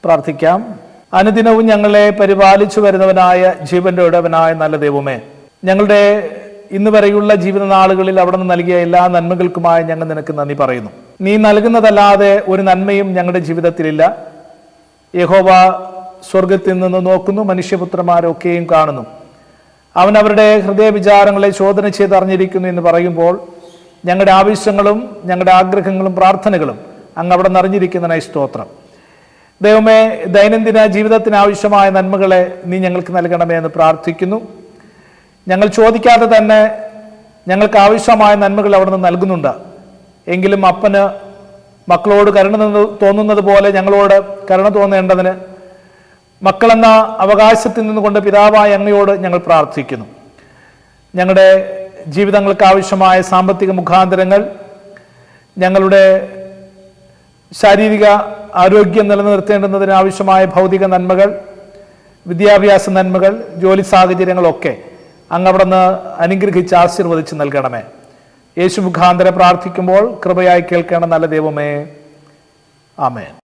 പ്രാർത്ഥിക്കാം. അനുദിനവും ഞങ്ങളെ പരിപാലിച്ചു വരുന്നവനായ ജീവന്റെ ഉടയവനായ നല്ല ദൈവമേ, ഞങ്ങളുടെ ഇന്ന് വരെയുള്ള ജീവിത നാളുകളിൽ അവിടെ നിന്ന് നൽകിയ എല്ലാ നന്മകൾക്കുമായി ഞങ്ങൾ നിനക്ക് നന്ദി പറയുന്നു. നീ നൽകുന്നതല്ലാതെ ഒരു നന്മയും ഞങ്ങളുടെ ജീവിതത്തിലില്ല. യഹോവ സ്വർഗത്തിൽ നിന്ന് നോക്കുന്നു, മനുഷ്യപുത്രന്മാരൊക്കെയും കാണുന്നു. അവൻ അവരുടെ ഹൃദയവിചാരങ്ങളെ ശോധന ചെയ്തറിഞ്ഞിരിക്കുന്നു എന്ന് പറയുമ്പോൾ ഞങ്ങളുടെ ആവശ്യങ്ങളും ഞങ്ങളുടെ ആഗ്രഹങ്ങളും പ്രാർത്ഥനകളും അങ്ങ് അവിടെ നിറഞ്ഞിരിക്കുന്നതിനായി സ്തോത്രം. ദൈവമേ, ദൈനംദിന ജീവിതത്തിന് ആവശ്യമായ നന്മകളെ നീ ഞങ്ങൾക്ക് നൽകണമേ എന്ന് പ്രാർത്ഥിക്കുന്നു. ഞങ്ങൾ ചോദിക്കാതെ തന്നെ ഞങ്ങൾക്ക് ആവശ്യമായ നന്മകൾ അവിടെ നിന്ന് നൽകുന്നുണ്ട്. എങ്കിലും അപ്പന് മക്കളോട് കരുണ തോന്നുന്നത് പോലെ ഞങ്ങളോട് കരുണ തോന്നേണ്ടതിന് മക്കളെന്ന അവകാശത്തിൽ നിന്നുകൊണ്ട് പിതാവായ അങ്ങയോട് ഞങ്ങൾ പ്രാർത്ഥിക്കുന്നു. ഞങ്ങളുടെ ജീവിതങ്ങൾക്ക് ആവശ്യമായ സാമ്പത്തിക മുഖാന്തരങ്ങൾ, ഞങ്ങളുടെ ശാരീരിക ആരോഗ്യം നിലനിർത്തേണ്ടുന്നതിന് ആവശ്യമായ ഭൗതിക നന്മകൾ, വിദ്യാഭ്യാസ നന്മകൾ, ജോലി സാഹചര്യങ്ങളൊക്കെ അങ്ങ് അവിടെ നിന്ന് അനുഗ്രഹിച്ച് ആശീർവദിച്ച് നൽകണമേ. യേശു മുഖാന്തരം പ്രാർത്ഥിക്കുമ്പോൾ കൃപയായി കേൾക്കേണ്ട നല്ല ദൈവമേ, ആമേൻ.